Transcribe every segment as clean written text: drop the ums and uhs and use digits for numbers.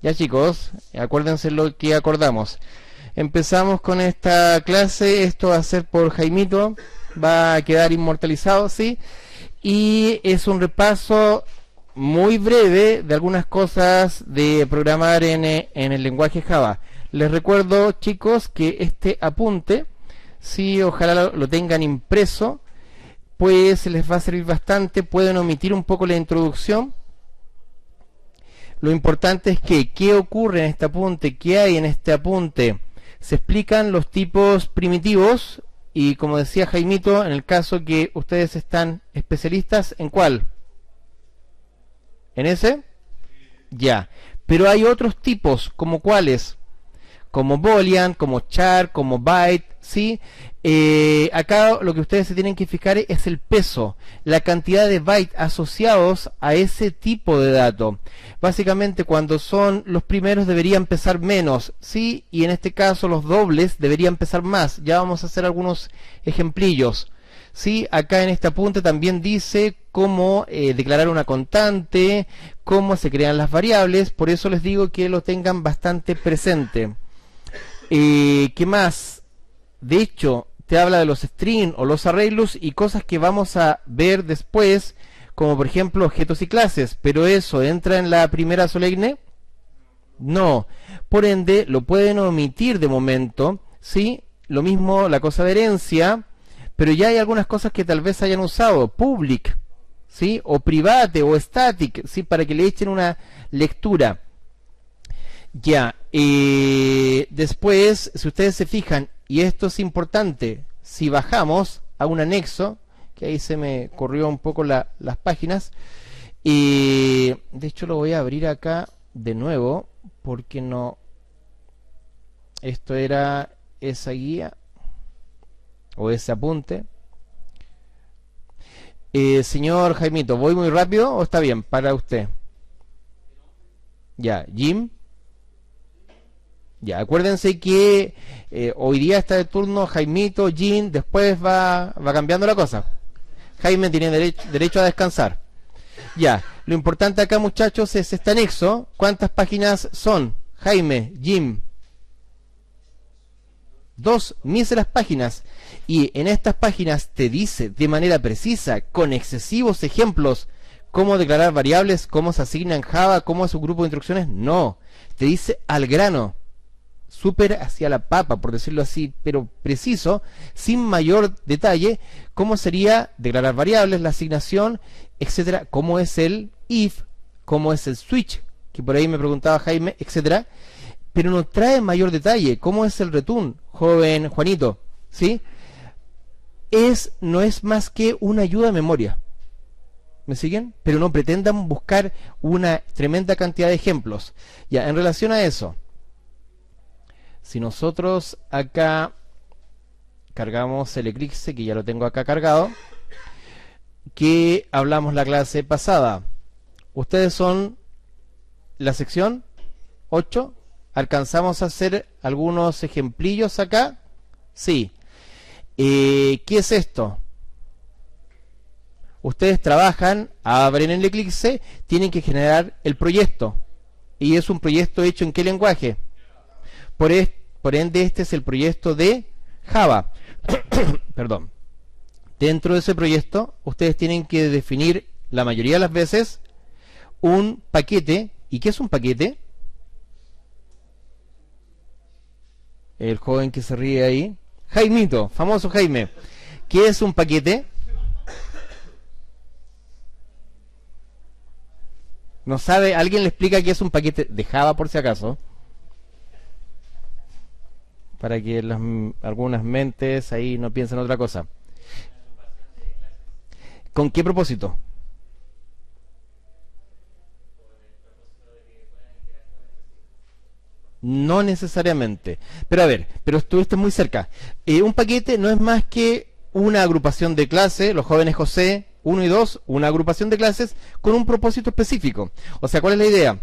Ya chicos, acuérdense lo que acordamos. Empezamos con esta clase, esto va a ser por Jaimito, va a quedar inmortalizado, ¿sí? Y es un repaso muy breve de algunas cosas de programar en el lenguaje Java. Les recuerdo, chicos, que este apunte, sí, ojalá lo tengan impreso, pues les va a servir bastante. Pueden omitir un poco la introducción. Lo importante es que, ¿qué ocurre en este apunte? ¿Qué hay en este apunte? Se explican los tipos primitivos y, como decía Jaimito, en el caso que ustedes están especialistas, ¿en cuál? ¿En ese? Ya. Pero hay otros tipos, ¿como cuáles? Como boolean, como char, como byte, ¿sí? Acá lo que ustedes se tienen que fijar es el peso, la cantidad de bytes asociados a ese tipo de dato. Básicamente, cuando son los primeros deberían pesar menos, ¿sí? Y en este caso los dobles deberían pesar más. Ya vamos a hacer algunos ejemplillos, ¿sí? Acá en este apunte también dice cómo declarar una constante, cómo se crean las variables. Por eso les digo que lo tengan bastante presente. ¿Qué más? De hecho, te habla de los strings o los arreglos y cosas que vamos a ver después, como por ejemplo objetos y clases. ¿Pero eso entra en la primera solemne? No. Por ende, lo pueden omitir de momento, ¿sí? Lo mismo la cosa de herencia, pero ya hay algunas cosas que tal vez hayan usado. Public, ¿sí? O private o static, ¿sí? Para que le echen una lectura. Ya, después, si ustedes se fijan, y esto es importante, si bajamos a un anexo, que ahí se me corrió un poco las páginas, de hecho lo voy a abrir acá de nuevo, porque no, esto era esa guía, o ese apunte. Señor Jaimito, ¿voy muy rápido o está bien para usted? Ya, Jim. Ya, acuérdense que hoy día está de turno Jaimito, Jim, después va cambiando la cosa. Jaime tiene derecho a descansar. Ya, lo importante acá, muchachos, es este anexo. ¿Cuántas páginas son? Jaime, Jim. 2 míseras páginas. Y en estas páginas te dice de manera precisa, con excesivos ejemplos, cómo declarar variables, cómo se asigna en Java, cómo es un grupo de instrucciones. No, te dice al grano. Súper hacia la papa, por decirlo así, pero preciso, sin mayor detalle, cómo sería declarar variables, la asignación, etcétera, cómo es el if, cómo es el switch, que por ahí me preguntaba Jaime, etcétera, pero no trae mayor detalle, cómo es el return, joven Juanito, ¿sí? No es más que una ayuda a memoria. ¿Me siguen? Pero no pretendan buscar una tremenda cantidad de ejemplos. Ya, en relación a eso, si nosotros acá cargamos el Eclipse, que ya lo tengo acá cargado, que hablamos la clase pasada. Ustedes son la sección 8. ¿Alcanzamos a hacer algunos ejemplillos acá? Sí. ¿Qué es esto? Ustedes trabajan, abren el Eclipse, tienen que generar el proyecto. ¿Y es un proyecto hecho en qué lenguaje? Por ende, este es el proyecto de Java. Perdón. Dentro de ese proyecto, ustedes tienen que definir, la mayoría de las veces, un paquete. ¿Y qué es un paquete? El joven que se ríe ahí. Jaimito, famoso Jaime. ¿Qué es un paquete? ¿No sabe? ¿Alguien le explica qué es un paquete de Java por si acaso? Para que algunas mentes ahí no piensen otra cosa. ¿Con qué propósito? No necesariamente. Pero a ver, pero estuviste muy cerca. Un paquete no es más que una agrupación de clases, los jóvenes José, 1 y 2, una agrupación de clases con un propósito específico. O sea, ¿cuál es la idea?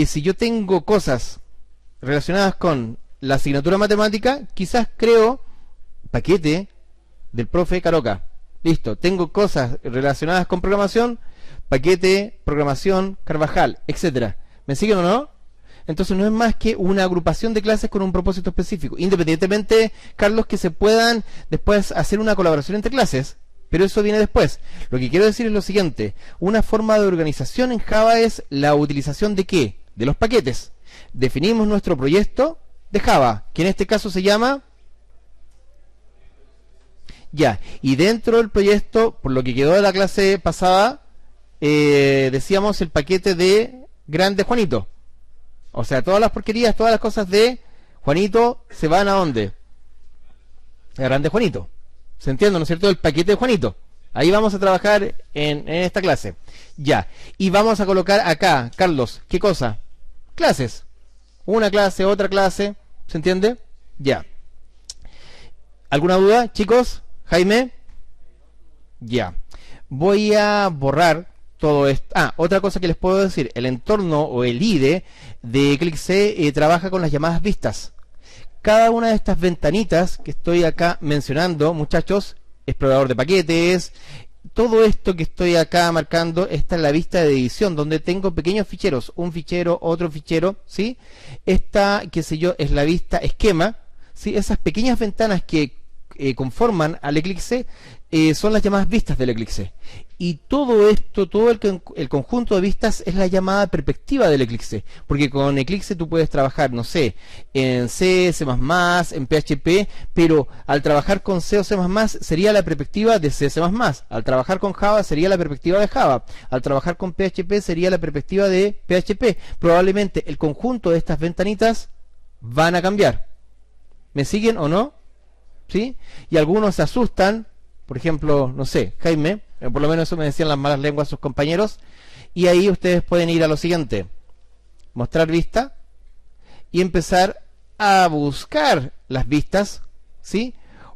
Si yo tengo cosas relacionadas con la asignatura matemática, quizás creo paquete del profe Caroca. Listo, tengo cosas relacionadas con programación, paquete, programación, Carvajal, etcétera. ¿Me siguen o no? Entonces no es más que una agrupación de clases con un propósito específico, independientemente, Carlos, que se puedan después hacer una colaboración entre clases, pero eso viene después. Lo que quiero decir es lo siguiente: una forma de organización en Java es la utilización de ¿qué? De los paquetes. Definimos nuestro proyecto de Java, que en este caso se llama... Ya, y dentro del proyecto, por lo que quedó de la clase pasada, decíamos el paquete de grande Juanito. O sea, todas las porquerías, todas las cosas de Juanito se van ¿a dónde? A grande Juanito. ¿Se entiende, no es cierto? El paquete de Juanito. Ahí vamos a trabajar en esta clase. Ya, y vamos a colocar acá, Carlos, ¿qué cosa? Clases. Una clase, otra clase. ¿Se entiende? Ya. ¿Alguna duda, chicos? Jaime. Ya. Voy a borrar todo esto. Ah, otra cosa que les puedo decir. El entorno o el IDE de Eclipse trabaja con las llamadas vistas. Cada una de estas ventanitas que estoy acá mencionando, muchachos, explorador de paquetes, todo esto que estoy acá marcando, esta es la vista de edición, donde tengo pequeños ficheros, un fichero, otro fichero, ¿sí? Esta, qué sé yo, es la vista esquema, ¿sí? Esas pequeñas ventanas que conforman al Eclipse son las llamadas vistas del Eclipse. Y todo esto, todo el conjunto de vistas es la llamada perspectiva del Eclipse. Porque con Eclipse tú puedes trabajar, no sé, en C, C++, en PHP, pero al trabajar con C o C++ sería la perspectiva de C, C++. Al trabajar con Java sería la perspectiva de Java. Al trabajar con PHP sería la perspectiva de PHP. Probablemente el conjunto de estas ventanitas van a cambiar. ¿Me siguen o no? ¿Sí? Y algunos se asustan, por ejemplo, no sé, Jaime, por lo menos eso me decían las malas lenguas sus compañeros, y ahí ustedes pueden ir a lo siguiente: mostrar vista y empezar a buscar las vistas, ¿sí?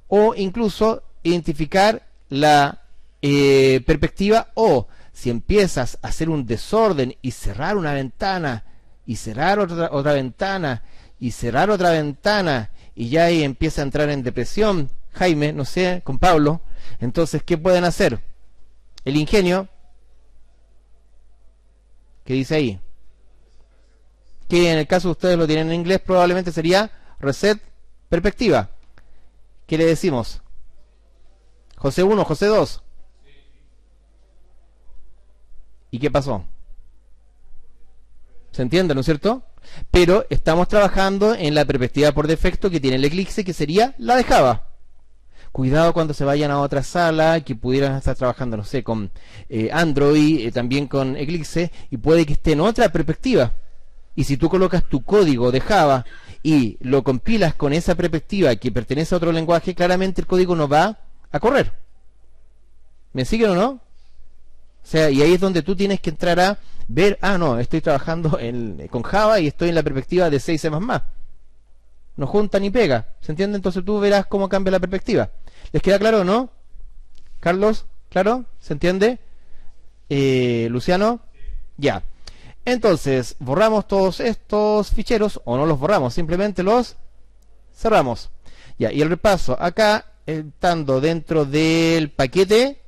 O incluso identificar la perspectiva, o si empiezas a hacer un desorden y cerrar una ventana y cerrar otra ventana y cerrar otra ventana, y ya ahí empieza a entrar en depresión, Jaime, no sé, con Pablo, entonces, ¿qué pueden hacer? El ingenio, ¿qué dice ahí? Que en el caso de ustedes lo tienen en inglés, probablemente sería reset perspectiva. ¿Qué le decimos? José 1, José 2. ¿Y qué pasó? ¿Se entiende, no es cierto? Pero estamos trabajando en la perspectiva por defecto que tiene el Eclipse, que sería la de Java. Cuidado cuando se vayan a otra sala, que pudieran estar trabajando, no sé, con Android, también con Eclipse, y puede que esté en otra perspectiva. Y si tú colocas tu código de Java y lo compilas con esa perspectiva que pertenece a otro lenguaje, claramente el código no va a correr. ¿Me siguen o no? O sea, y ahí es donde tú tienes que entrar a ver, no, estoy trabajando con Java y estoy en la perspectiva de C y C++. No junta ni pega, ¿se entiende? Entonces tú verás cómo cambia la perspectiva. ¿Les queda claro o no? Carlos, ¿claro? ¿Se entiende? Luciano, ya. Entonces, borramos todos estos ficheros, o no los borramos, simplemente los cerramos. Ya, y el repaso, acá, estando dentro del paquete.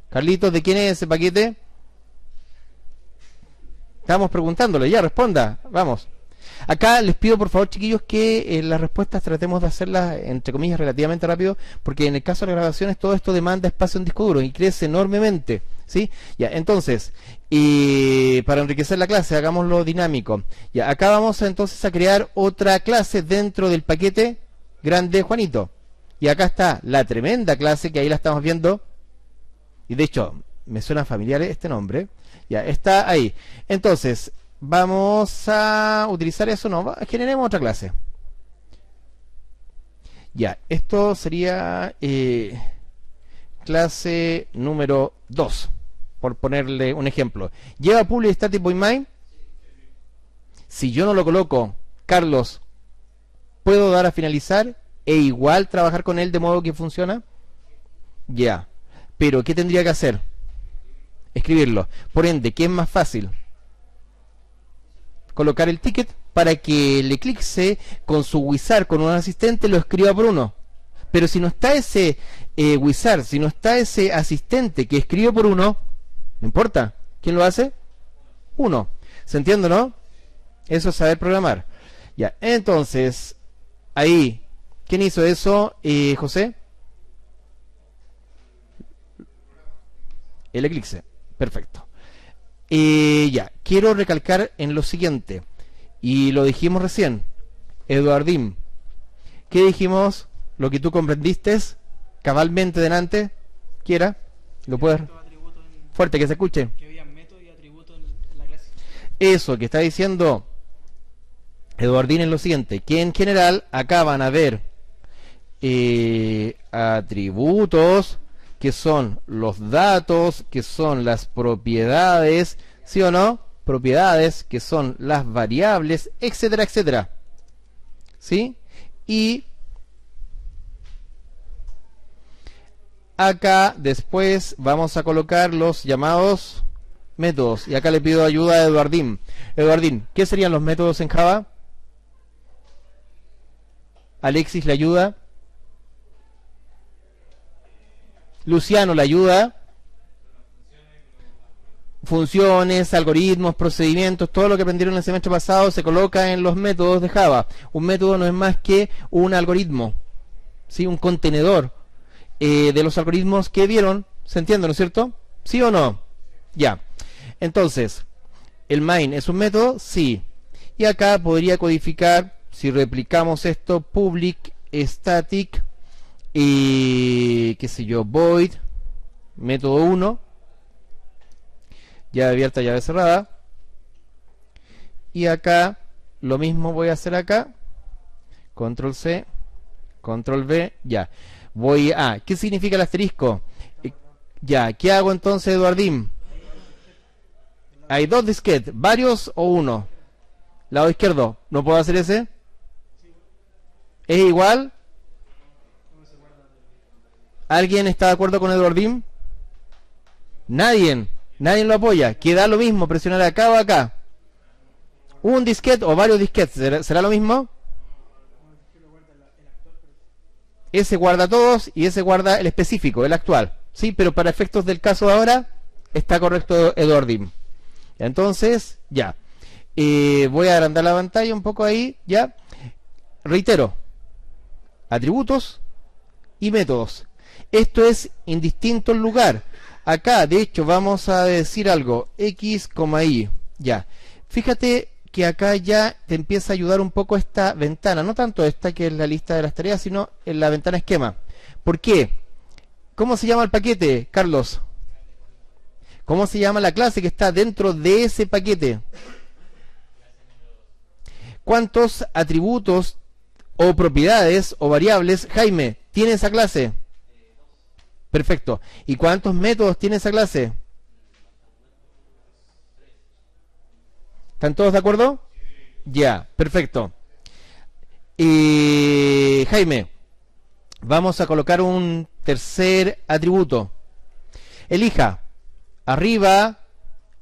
Carlitos, ¿de quién es ese paquete? Estamos preguntándole, ya responda, vamos. Acá les pido por favor, chiquillos, que las respuestas tratemos de hacerlas entre comillas relativamente rápido, porque en el caso de las grabaciones todo esto demanda espacio en disco duro y crece enormemente, ¿sí? Ya, entonces, para enriquecer la clase, hagámoslo dinámico. Ya, acá vamos entonces a crear otra clase dentro del paquete grande Juanito. Y acá está la tremenda clase, que ahí la estamos viendo, y de hecho me suena familiar este nombre. Ya, está ahí. Entonces, vamos a utilizar eso, no, generemos otra clase. Ya, esto sería clase número 2, por ponerle un ejemplo. ¿Lleva public static void main? Si yo no lo coloco, Carlos, ¿puedo dar a finalizar e igual trabajar con él de modo que funciona? Ya, pero ¿qué tendría que hacer? Escribirlo. Por ende, ¿qué es más fácil? Colocar el ticket para que el Eclipse con su wizard, con un asistente, lo escriba por uno. Pero si no está ese wizard, si no está ese asistente que escribe por uno, no importa. ¿Quién lo hace? Uno. ¿Se entiende, no? Eso es saber programar. Ya, entonces, ahí, ¿quién hizo eso, José? El Eclipse, perfecto. Ya, quiero recalcar en lo siguiente, y lo dijimos recién, Eduardim, ¿qué dijimos? Lo que tú comprendiste cabalmente delante, ¿quiera? ¿Lo puedes? Fuerte, que se escuche. Que había método y atributo en la clase. Eso que está diciendo Eduardín es lo siguiente, que en general acá van a ver atributos, que son los datos, que son las propiedades, ¿sí o no? Propiedades, que son las variables, etcétera, etcétera. ¿Sí? Y acá después vamos a colocar los llamados métodos. Y acá le pido ayuda a Eduardín. Eduardín, ¿qué serían los métodos en Java? Alexis le ayuda. Luciano le ayuda. Funciones, algoritmos, procedimientos, todo lo que aprendieron el semestre pasado se coloca en los métodos de Java. Un método no es más que un algoritmo, ¿sí? Un contenedor de los algoritmos que vieron. ¿Se entiende, no es cierto? ¿Sí o no? Ya. Entonces, ¿el main es un método? Sí. Y acá podría codificar, si replicamos esto, public static qué sé yo, void método 1, llave abierta, llave cerrada, y acá lo mismo voy a hacer acá, control C, control V, ya, voy a, ¿qué significa el asterisco? Ya, ¿qué hago entonces, Eduardín? Hay dos disquetes, varios o uno. Lado izquierdo, ¿no puedo hacer ese? ¿Es igual? ¿Alguien está de acuerdo con Eduardín? Nadie lo apoya. Queda lo mismo, presionar acá o acá. Un disquete o varios disquetes, ¿será lo mismo? Ese guarda todos y ese guarda el específico, el actual. Sí, pero para efectos del caso de ahora está correcto Eduardín. Entonces, ya. Voy a agrandar la pantalla un poco ahí, ya. Reitero. Atributos y métodos. Esto es indistinto el lugar. Acá, de hecho, vamos a decir algo. X, Y. Ya. Fíjate que acá ya te empieza a ayudar un poco esta ventana. No tanto esta que es la lista de las tareas, sino en la ventana esquema. ¿Por qué? ¿Cómo se llama el paquete, Carlos? ¿Cómo se llama la clase que está dentro de ese paquete? ¿Cuántos atributos o propiedades o variables, Jaime, tiene esa clase? Perfecto. ¿Y cuántos métodos tiene esa clase? ¿Están todos de acuerdo? Ya, perfecto. Jaime, vamos a colocar un tercer atributo. Elija arriba,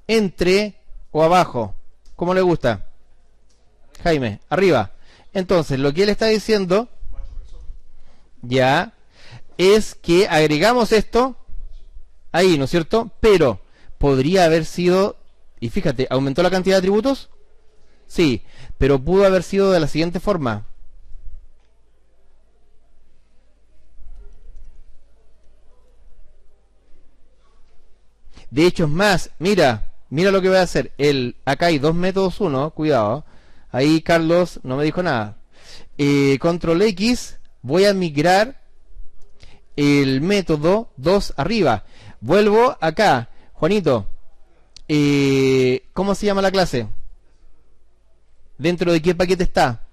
entre o abajo. ¿Cómo le gusta? Jaime, arriba. Entonces, lo que él está diciendo ya es que agregamos esto ahí, ¿no es cierto? Pero podría haber sido, y fíjate, ¿aumentó la cantidad de atributos? Sí, pero pudo haber sido de la siguiente forma. De hecho es más, mira lo que voy a hacer. Acá hay dos métodos, uno, cuidado. Ahí Carlos no me dijo nada. Control X, voy a migrar el método 2 arriba. Vuelvo acá. Juanito, ¿cómo se llama la clase? ¿Dentro de qué paquete está?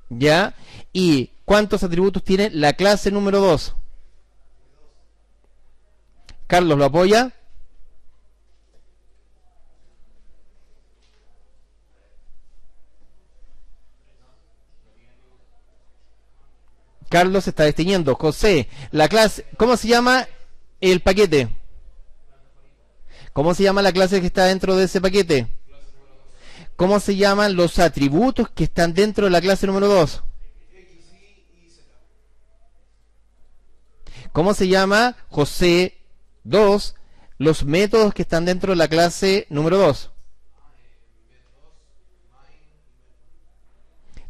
¿Ya? ¿Y cuántos atributos tiene la clase número 2? Carlos, ¿lo apoya? Carlos se está destiñendo. José, la clase, ¿cómo se llama el paquete? ¿Cómo se llama la clase que está dentro de ese paquete? ¿Cómo se llaman los atributos que están dentro de la clase número 2? ¿Cómo se llama, José 2, los métodos que están dentro de la clase número 2?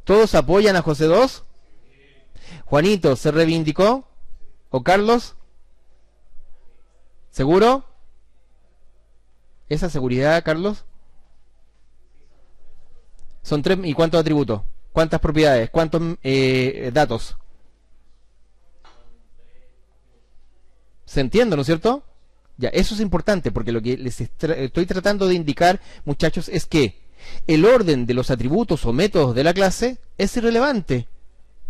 ¿Todos apoyan a José 2? ¿Juanito se reivindicó? ¿O Carlos? ¿Seguro? ¿Esa seguridad, Carlos? Son 3. ¿Y cuántos atributos? ¿Cuántas propiedades? ¿Cuántos datos? ¿Se entiende, no es cierto? Ya, eso es importante porque lo que les estoy tratando de indicar, muchachos, es que el orden de los atributos o métodos de la clase es irrelevante.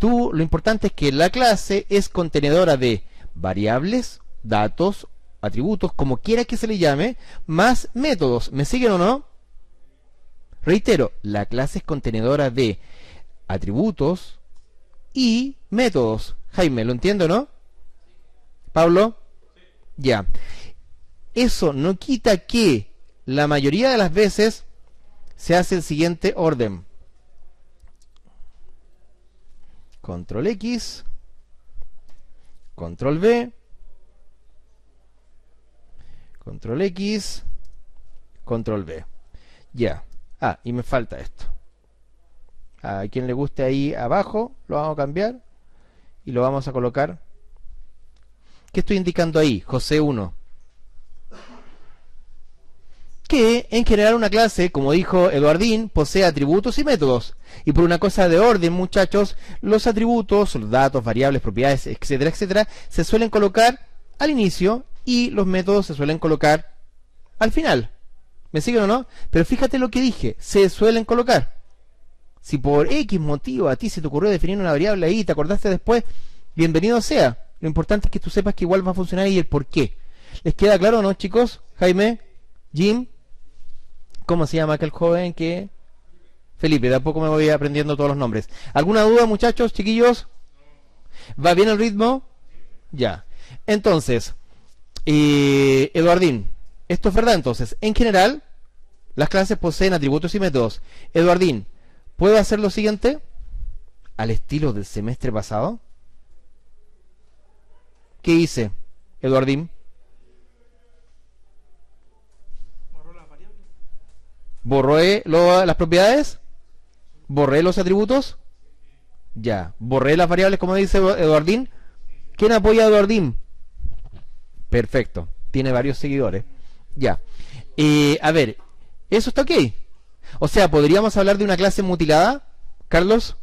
Lo importante es que la clase es contenedora de variables, datos, atributos, como quiera que se le llame, más métodos. ¿Me siguen o no? Reitero, la clase es contenedora de atributos y métodos. Jaime, ¿lo entiendo, no? ¿Pablo? Ya. Eso no quita que la mayoría de las veces se hace el siguiente orden. Control X, Control V, Control X, Control V. Ya. Ah, y me falta esto. A quien le guste ahí abajo, lo vamos a cambiar y lo vamos a colocar. ¿Qué estoy indicando ahí? José 1. Que en general una clase, como dijo Eduardín, posee atributos y métodos. Y por una cosa de orden, muchachos, los atributos, los datos, variables, propiedades, etcétera, etcétera, se suelen colocar al inicio y los métodos se suelen colocar al final. ¿Me siguen o no? Pero fíjate lo que dije, se suelen colocar. Si por X motivo a ti se te ocurrió definir una variable ahí y te acordaste después, bienvenido sea. Lo importante es que tú sepas que igual va a funcionar y el por qué. ¿Les queda claro o no, chicos? Jaime, Jim, ¿cómo se llama aquel joven que...? Felipe, de a poco me voy aprendiendo todos los nombres. ¿Alguna duda, muchachos, chiquillos? ¿Va bien el ritmo? Ya. Entonces, Eduardín, esto es verdad entonces. En general, las clases poseen atributos y métodos. Eduardín, ¿puedo hacer lo siguiente? Al estilo del semestre pasado. ¿Qué hice, Eduardín? ¿Borré las propiedades? ¿Borré los atributos? Ya. ¿Borré las variables como dice Eduardín? ¿Quién apoya a Eduardín? Perfecto. Tiene varios seguidores. Ya. A ver, ¿eso está ok? O sea, ¿podríamos hablar de una clase mutilada, Carlos?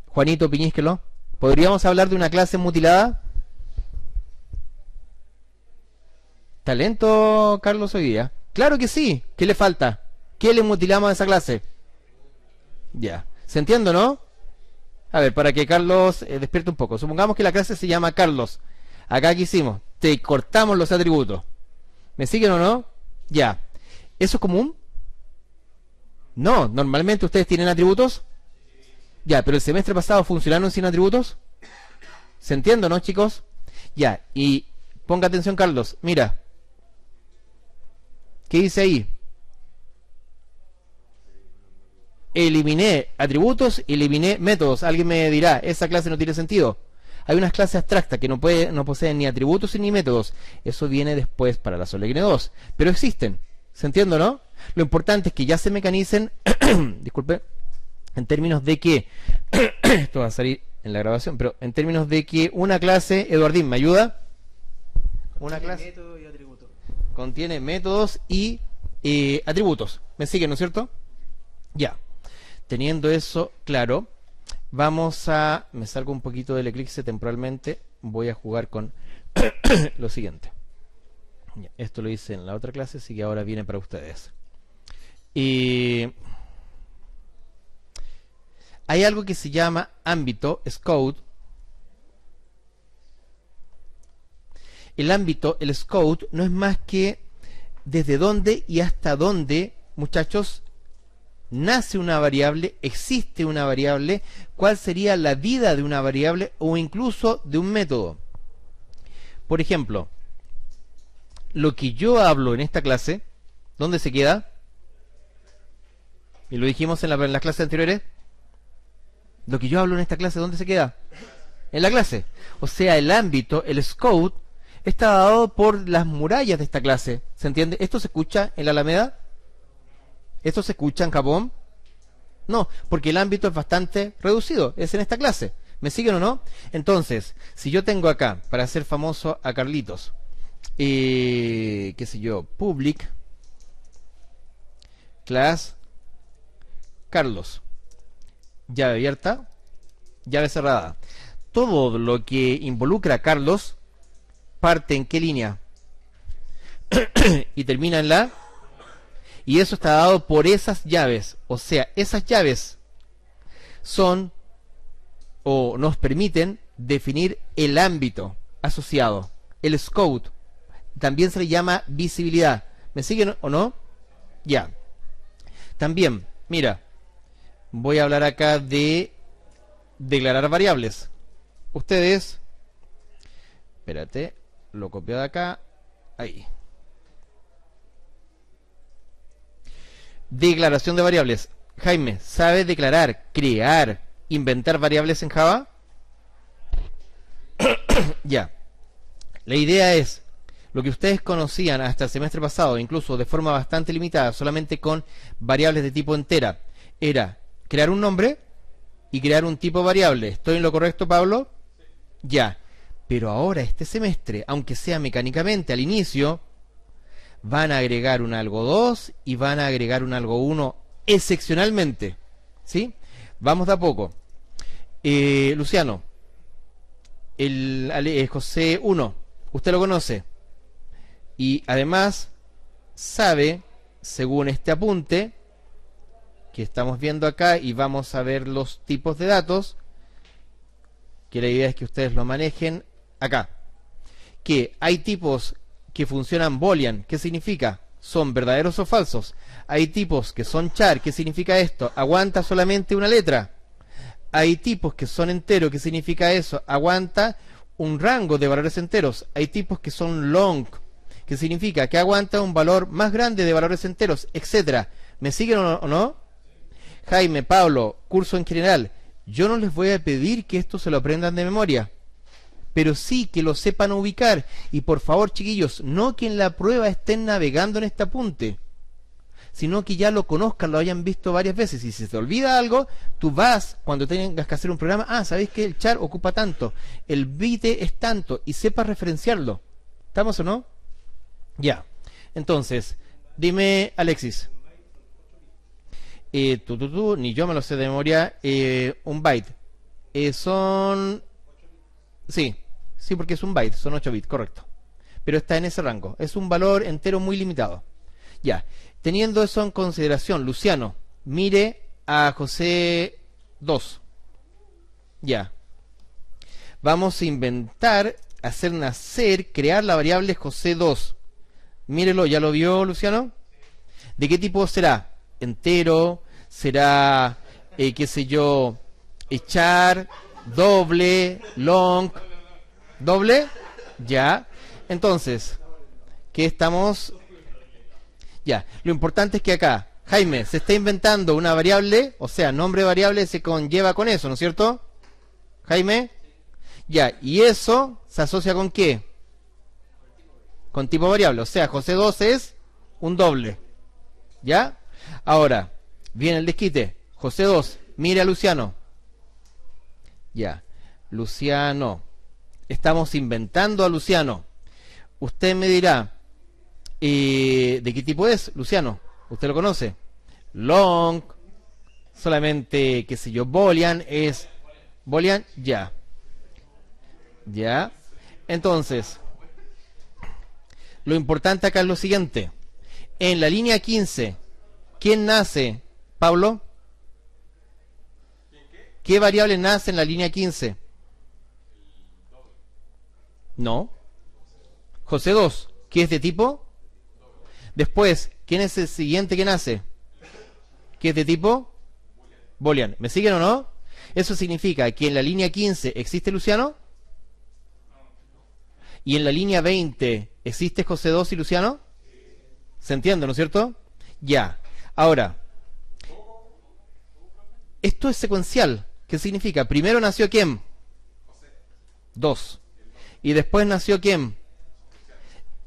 Juanito Piñísquelo. ¿Podríamos hablar de una clase mutilada? ¿Talento, Carlos, hoy día? Claro que sí. ¿Qué le falta? ¿Qué le mutilamos a esa clase? Ya. ¿Se entiende, no? A ver, para que Carlos despierte un poco. Supongamos que la clase se llama Carlos. Acá, ¿qué hicimos? Te cortamos los atributos. ¿Me siguen o no? Ya. ¿Eso es común? No. ¿Normalmente ustedes tienen atributos? Ya, pero el semestre pasado funcionaron sin atributos. ¿Se entiende, no, chicos? Ya. Y ponga atención, Carlos. Mira. ¿Qué dice ahí? Eliminé atributos, eliminé métodos. Alguien me dirá, esa clase no tiene sentido. Hay unas clases abstractas que no poseen ni atributos ni métodos. Eso viene después para la Solegne 2. Pero existen. ¿Se entiende, no? Lo importante es que ya se mecanicen, disculpe, en términos de que, esto va a salir en la grabación, pero en términos de que una clase, Eduardín, ¿me ayuda? Una clase método y atributo. contiene métodos y atributos. ¿Me siguen, no es cierto? Ya. Teniendo eso claro, vamos a... Me salgo un poquito del eclipse temporalmente. Voy a jugar con lo siguiente. Ya, esto lo hice en la otra clase, así que ahora viene para ustedes. Hay algo que se llama ámbito, scope. El ámbito, el scope, no es más que desde dónde y hasta dónde, muchachos, nace una variable, existe una variable, cuál sería la vida de una variable o incluso de un método. Por ejemplo, lo que yo hablo en esta clase, ¿dónde se queda? Y lo dijimos en las clases anteriores. Lo que yo hablo en esta clase, ¿dónde se queda? En la clase. O sea, el ámbito, el scope, está dado por las murallas de esta clase. ¿Se entiende? ¿Esto se escucha en la Alameda? ¿Esto se escucha en Japón? No, porque el ámbito es bastante reducido, es en esta clase. ¿Me siguen o no? Entonces, si yo tengo acá, para hacer famoso a Carlitos, qué sé yo, public, class, Carlos, llave abierta, llave cerrada. Todo lo que involucra a Carlos parte en qué línea y termina en la, y eso está dado por esas llaves. O sea, esas llaves son o nos permiten definir el ámbito asociado, el scope. También se le llama visibilidad. ¿Me siguen o no? Ya. También, mira, voy a hablar acá de declarar variables. Ustedes, espérate, lo copio de acá, ahí. Declaración de variables. Jaime, ¿sabe declarar, crear, inventar variables en Java? Ya. La idea es, lo que ustedes conocían hasta el semestre pasado, incluso de forma bastante limitada, solamente con variables de tipo entera, era crear un nombre y crear un tipo variable. ¿Estoy en lo correcto, Pablo? Ya. Pero ahora, este semestre, aunque sea mecánicamente al inicio, van a agregar un algo 2 y van a agregar un algo 1 excepcionalmente. ¿Sí? Vamos de a poco. Luciano, el José 1, usted lo conoce. Y además sabe, según este apunte que estamos viendo acá, y vamos a ver los tipos de datos, que la idea es que ustedes lo manejen acá, que hay tipos que funcionan boolean. ¿Qué significa? Son verdaderos o falsos. Hay tipos que son char. ¿Qué significa esto? Aguanta solamente una letra. Hay tipos que son enteros. ¿Qué significa eso? Aguanta un rango de valores enteros. Hay tipos que son long, que significa que aguanta un valor más grande de valores enteros, etcétera. ¿Me siguen o no? Jaime, Pablo, curso en general, yo no les voy a pedir que esto se lo aprendan de memoria, pero sí que lo sepan ubicar. Y por favor, chiquillos, no que en la prueba estén navegando en este apunte, sino que ya lo conozcan, lo hayan visto varias veces. Y si se te olvida algo, tú vas, cuando tengas que hacer un programa, ¿sabéis que el char ocupa tanto? El bite es tanto, y sepas referenciarlo. ¿Estamos o no? Ya. Entonces, dime, Alexis. Ni yo me lo sé de memoria. Un byte. Son... Sí, porque es un byte, son 8 bits, correcto. Pero está en ese rango. Es un valor entero muy limitado. Ya. Teniendo eso en consideración, Luciano, mire a José 2. Ya. Vamos a inventar, hacer nacer, crear la variable José 2. Mírelo, ¿ya lo vio, Luciano? ¿De qué tipo será? ¿Entero? ¿Será, qué sé yo, echar, doble, long, doble? Ya. Entonces, ¿qué estamos? Ya. Lo importante es que acá, Jaime, se está inventando una variable, o sea, nombre variable se conlleva con eso, ¿no es cierto? Jaime. Ya. ¿Y eso se asocia con qué? Con tipo variable. O sea, José 2 es un doble. ¿Ya? Ahora, viene el desquite. José 2, mire a Luciano. Ya. Luciano. Estamos inventando a Luciano. Usted me dirá, ¿de qué tipo es, Luciano? ¿Usted lo conoce? Long. Solamente, qué sé yo, boolean es... Boolean, ya. Ya. Entonces, lo importante acá es lo siguiente. En la línea 15, ¿quién nace, Pablo? ¿Qué variable nace en la línea 15? No. José 2, ¿qué es de tipo? Después, ¿quién es el siguiente que nace? ¿Qué es de tipo? Boolean. ¿Me siguen o no? Eso significa que en la línea 15 existe Luciano. Y en la línea 20 existe José 2 y Luciano. ¿Se entiende, no es cierto? Ya. Ahora, esto es secuencial. ¿Qué significa? Primero nació ¿quién? 2. Y después nació ¿quién?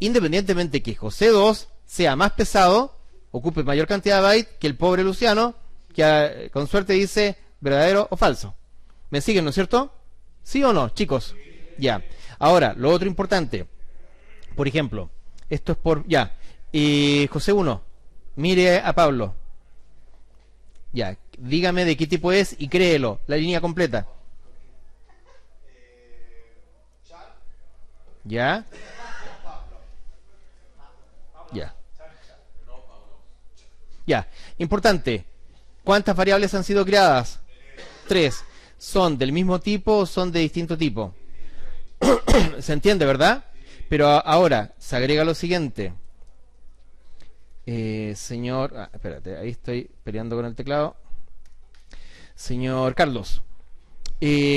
Independientemente que José 2 sea más pesado, ocupe mayor cantidad de bytes que el pobre Luciano, que con suerte dice verdadero o falso. ¿Me siguen, no es cierto? ¿Sí o no, chicos? Ya. Ahora, lo otro importante. Por ejemplo, esto es por... Ya. José 1, mire a Pablo. Ya. Dígame de qué tipo es y créelo. La línea completa. ¿Ya? Ya. Ya. Importante. ¿Cuántas variables han sido creadas? 3. ¿Son del mismo tipo o son de distinto tipo? ¿Se entiende, verdad? Pero ahora se agrega lo siguiente. Señor... espérate, ahí estoy peleando con el teclado. Señor Carlos.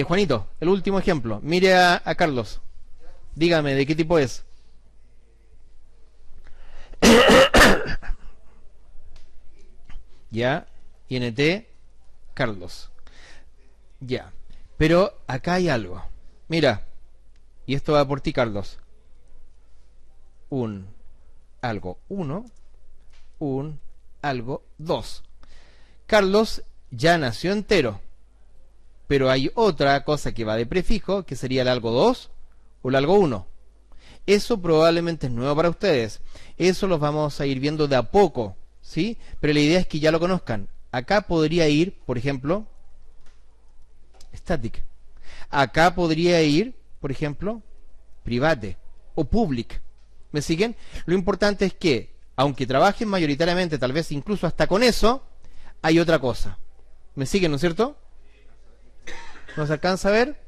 Juanito, el último ejemplo. Mire a Carlos. Dígame, ¿de qué tipo es? Ya, INT, Carlos. Ya, pero acá hay algo. Mira, y esto va por ti, Carlos. Algo 1, algo 2. Carlos ya nació entero, pero hay otra cosa que va de prefijo, que sería el algo 2 o el algo 1. Eso probablemente es nuevo para ustedes. Eso los vamos a ir viendo de a poco, ¿sí? Pero la idea es que ya lo conozcan. Acá podría ir, por ejemplo, static. Acá podría ir, por ejemplo, private o public. ¿Me siguen? Lo importante es que, aunque trabajen mayoritariamente, tal vez incluso hasta con eso, hay otra cosa. ¿Me siguen, no es cierto? ¿Nos alcanza a ver?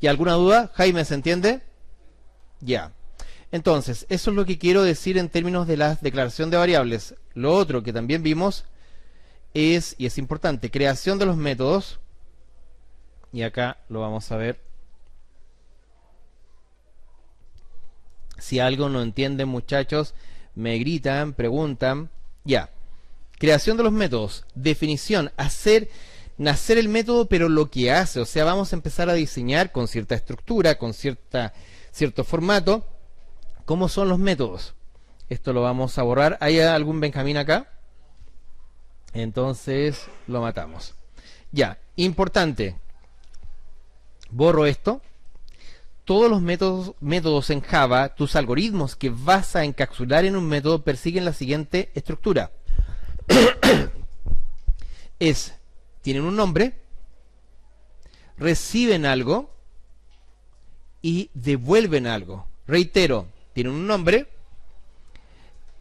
¿Y alguna duda? Jaime, ¿se entiende? Ya. Entonces, eso es lo que quiero decir en términos de la declaración de variables. Lo otro que también vimos es, y es importante, creación de los métodos. Y acá lo vamos a ver. Si algo no entienden, muchachos, me gritan, preguntan. Ya. Creación de los métodos. Definición. Hacer nacer el método, pero lo que hace. O sea, vamos a empezar a diseñar con cierta estructura, con cierto formato, cómo son los métodos. Esto lo vamos a borrar. ¿Hay algún Benjamín acá? Entonces lo matamos. Ya. Importante. Borro esto. Todos los métodos en Java, tus algoritmos que vas a encapsular en un método persiguen la siguiente estructura. Tienen un nombre, reciben algo y devuelven algo. Reitero, tienen un nombre.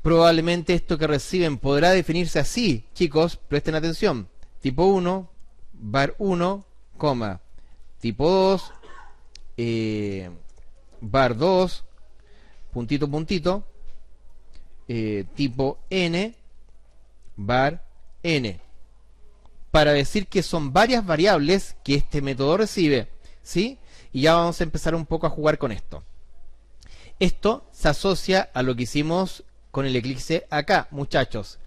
Probablemente esto que reciben podrá definirse así. Chicos, presten atención. Tipo 1, var 1, tipo 2, var 2, puntito, puntito, tipo n, var n, para decir que son varias variables que este método recibe, ¿sí? Y ya vamos a empezar un poco a jugar con esto. Esto se asocia a lo que hicimos con el Eclipse acá, muchachos.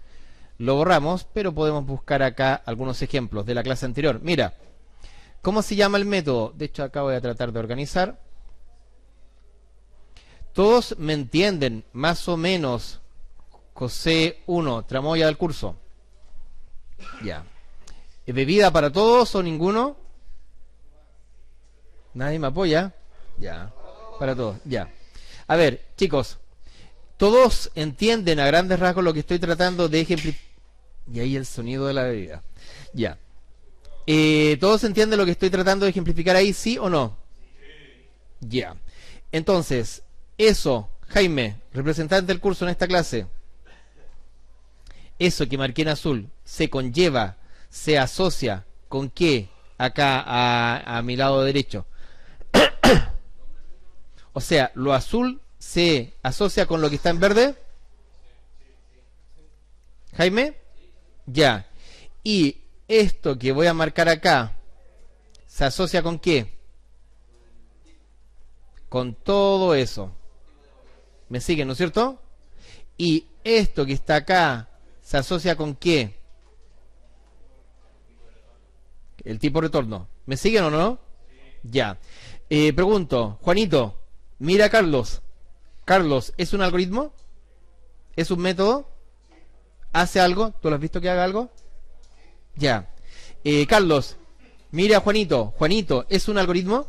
Lo borramos, pero podemos buscar acá algunos ejemplos de la clase anterior. Mira, ¿cómo se llama el método? De hecho, acá voy a tratar de organizar. Todos me entienden, más o menos. José 1, tramoya del curso. Ya. ¿Bebida para todos o ninguno? ¿Nadie me apoya? Ya. Para todos, ya. A ver, chicos. Todos entienden a grandes rasgos lo que estoy tratando de ejemplificar. Y ahí el sonido de la bebida. Ya. ¿Todos entienden lo que estoy tratando de ejemplificar ahí, sí o no? Ya. Entonces, eso, Jaime, representante del curso en esta clase, eso que marqué en azul, se conlleva, se asocia con qué acá a mi lado derecho. O sea, lo azul se asocia con lo que está en verde. Jaime, ya. Y esto que voy a marcar acá, ¿se asocia con qué? Con todo eso. ¿Me siguen, no es cierto? Y esto que está acá, ¿se asocia con qué? El tipo retorno. ¿Me siguen o no? Ya. Pregunto, Juanito, mira a Carlos. Carlos, ¿es un algoritmo? ¿Es un método? ¿Hace algo? ¿Tú lo has visto que haga algo? Ya. Carlos, mira a Juanito. Juanito, ¿es un algoritmo?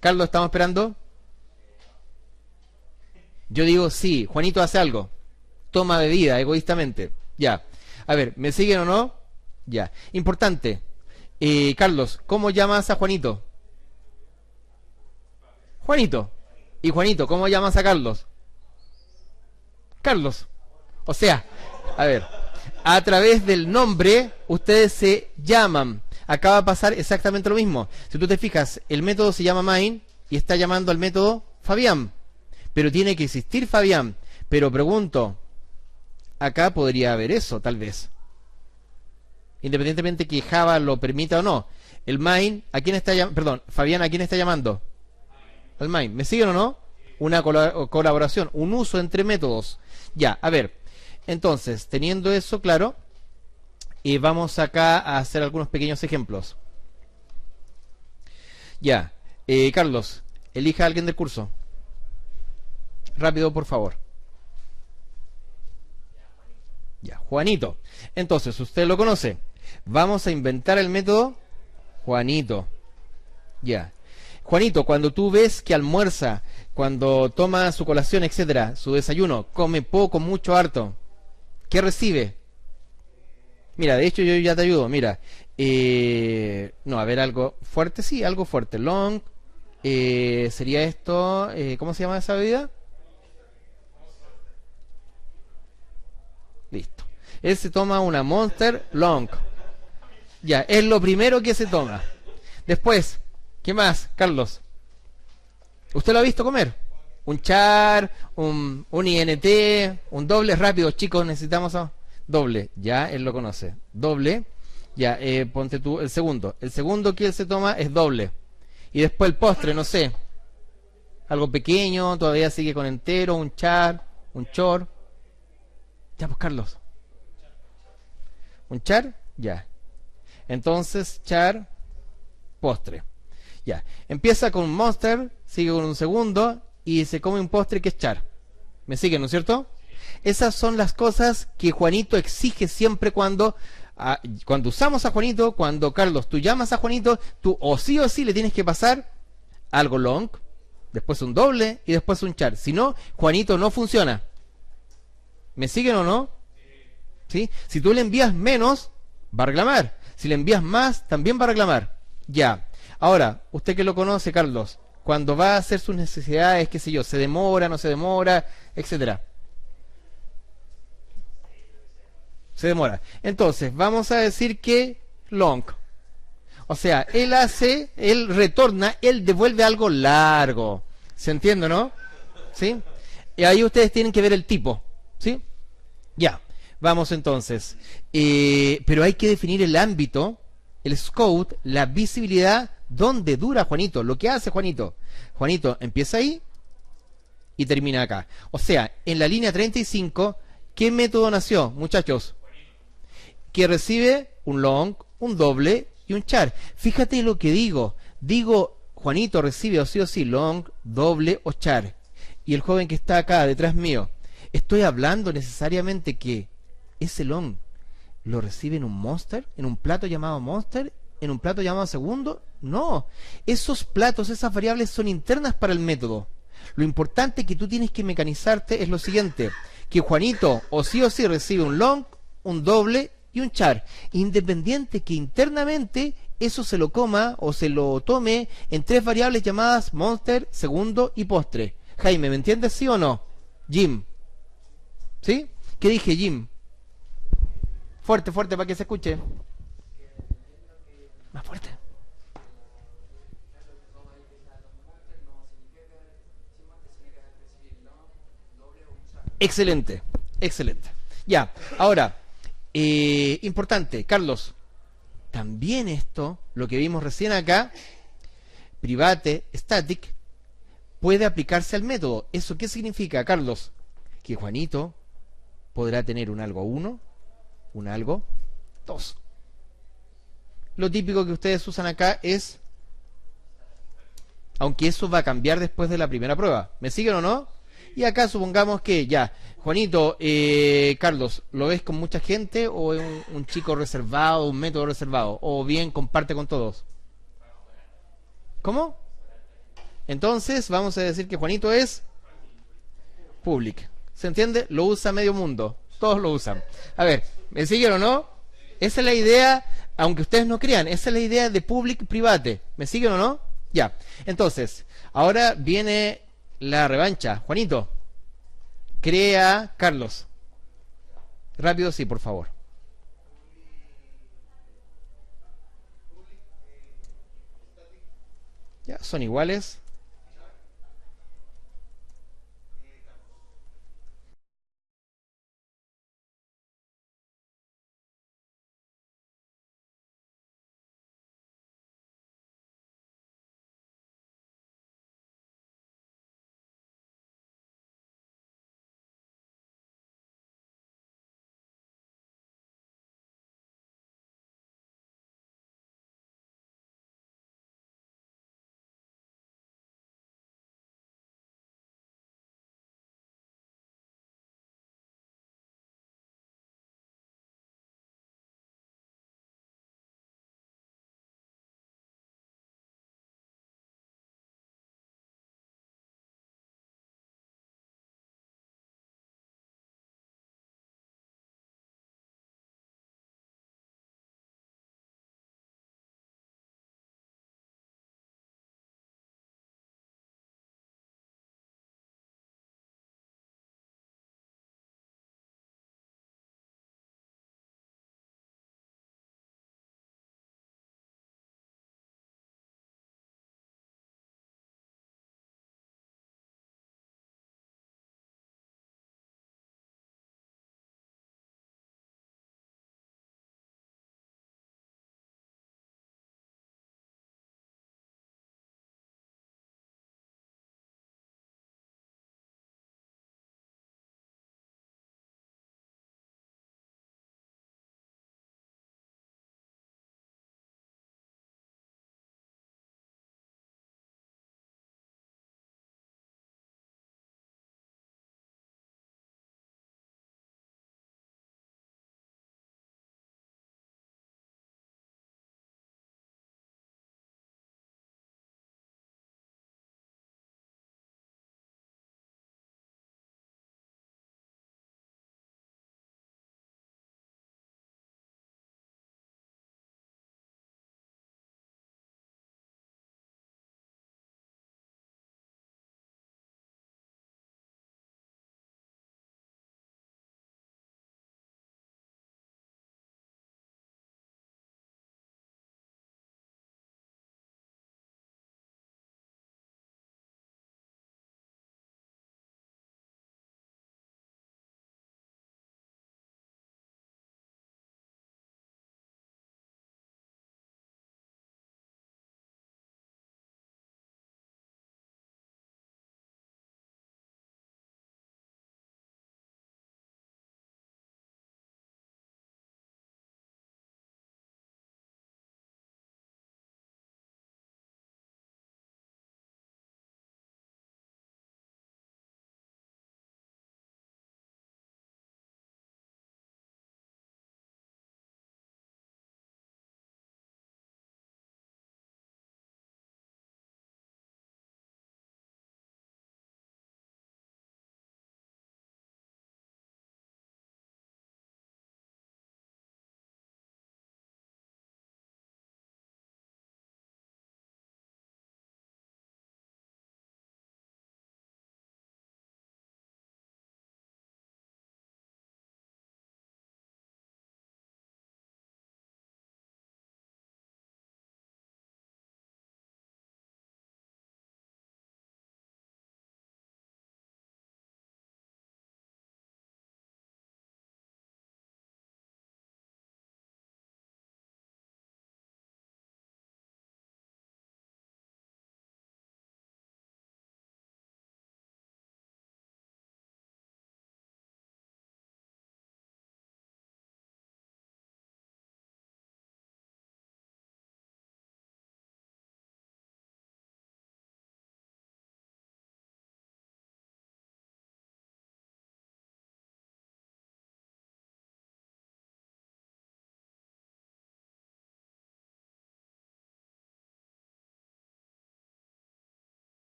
Carlos, ¿estamos esperando? Yo digo sí. Juanito hace algo. Toma bebida egoístamente. Ya. A ver, ¿me siguen o no? Ya. Importante. Carlos, ¿cómo llamas a Juanito? Juanito. Y Juanito, ¿cómo llamas a Carlos? Carlos. O sea, a ver, a través del nombre ustedes se llaman. Acá va a pasar exactamente lo mismo. Si tú te fijas, el método se llama main y está llamando al método Fabián. Pero tiene que existir Fabián. Pero pregunto, acá podría haber eso, tal vez. Independientemente que Java lo permita o no. El main, ¿a quién está llamando? Perdón, Fabián, ¿a quién está llamando? Al main. ¿Me siguen o no? Una colaboración, un uso entre métodos. Ya, a ver. Entonces, teniendo eso claro, vamos acá a hacer algunos pequeños ejemplos. Ya. Carlos, elija a alguien del curso. Rápido, por favor. Ya, Juanito. Entonces, usted lo conoce. Vamos a inventar el método Juanito. Ya. Juanito, cuando tú ves que almuerza, cuando toma su colación, etcétera, su desayuno, come poco, mucho, harto, ¿qué recibe? Mira, de hecho yo ya te ayudo, mira. No, a ver, algo fuerte, sí, algo fuerte. Long, sería esto, ¿cómo se llama esa bebida? Listo. Él se toma una Monster Long. Ya, es lo primero que se toma. Después, ¿qué más, Carlos? ¿Usted lo ha visto comer? Un char, un INT, un doble rápido, chicos, necesitamos doble. Ya, él lo conoce. Doble. Ya, ponte tú el segundo. El segundo que él se toma es doble. Y después el postre, no sé. Algo pequeño, todavía sigue con entero, un char, un chor. Ya, pues, Carlos. ¿Un char? Ya. Entonces, char, postre. Ya. Empieza con un monster, sigue con un segundo y se come un postre que es char. ¿Me siguen, no es cierto? Esas son las cosas que Juanito exige siempre cuando usamos a Juanito, cuando Carlos, tú llamas a Juanito, tú o sí le tienes que pasar algo long, después un doble y después un char. Si no, Juanito no funciona. ¿Me siguen o no? ¿Sí? Si tú le envías menos, va a reclamar. Si le envías más, también va a reclamar. Ya. Ahora, usted que lo conoce, Carlos, cuando va a hacer sus necesidades, qué sé yo, se demora, no se demora, etcétera. Se demora. Entonces, vamos a decir que long. O sea, él retorna, él devuelve algo largo. ¿Se entiende, no? ¿Sí? Y ahí ustedes tienen que ver el tipo. ¿Sí? Ya. Vamos entonces. Pero hay que definir el ámbito, el scope, la visibilidad, dónde dura Juanito, lo que hace Juanito. Juanito empieza ahí y termina acá. O sea, en la línea 35, ¿qué método nació, muchachos? Que recibe un long, un doble y un char. Fíjate lo que digo. Digo, Juanito recibe o sí long, doble o char. Y el joven que está acá detrás mío, ¿estoy hablando necesariamente que ese long lo recibe en un monster, en un plato llamado monster, en un plato llamado segundo? No, esos platos, esas variables son internas para el método. Lo importante que tú tienes que mecanizarte es lo siguiente, que Juanito o sí recibe un long, un doble y un char, independiente que internamente eso se lo coma o se lo tome en tres variables llamadas monster, segundo y postre. Jaime, ¿me entiendes, sí o no? Jim, ¿sí? ¿Qué dije, Jim? Fuerte, fuerte, para que se escuche. Más fuerte. Excelente, excelente. Ya, ahora, importante, Carlos, también esto, lo que vimos recién acá, private, static, puede aplicarse al método. ¿Eso qué significa, Carlos? Que Juanito podrá tener un algo 1, un algo 2. Lo típico que ustedes usan acá es, aunque eso va a cambiar después de la primera prueba. ¿Me siguen o no? Y acá supongamos que ya, Juanito, Carlos, ¿lo ves con mucha gente o es un chico reservado, un método reservado? ¿O bien comparte con todos? ¿Cómo? Entonces vamos a decir que Juanito es public. ¿Se entiende? Lo usa medio mundo. Todos lo usan. A ver, ¿me siguen o no? Esa es la idea, aunque ustedes no crean, esa es la idea de public private. ¿Me siguen o no? Ya. Entonces, ahora viene la revancha. Juanito, crea Carlos. Rápido, sí, por favor. Ya, son iguales.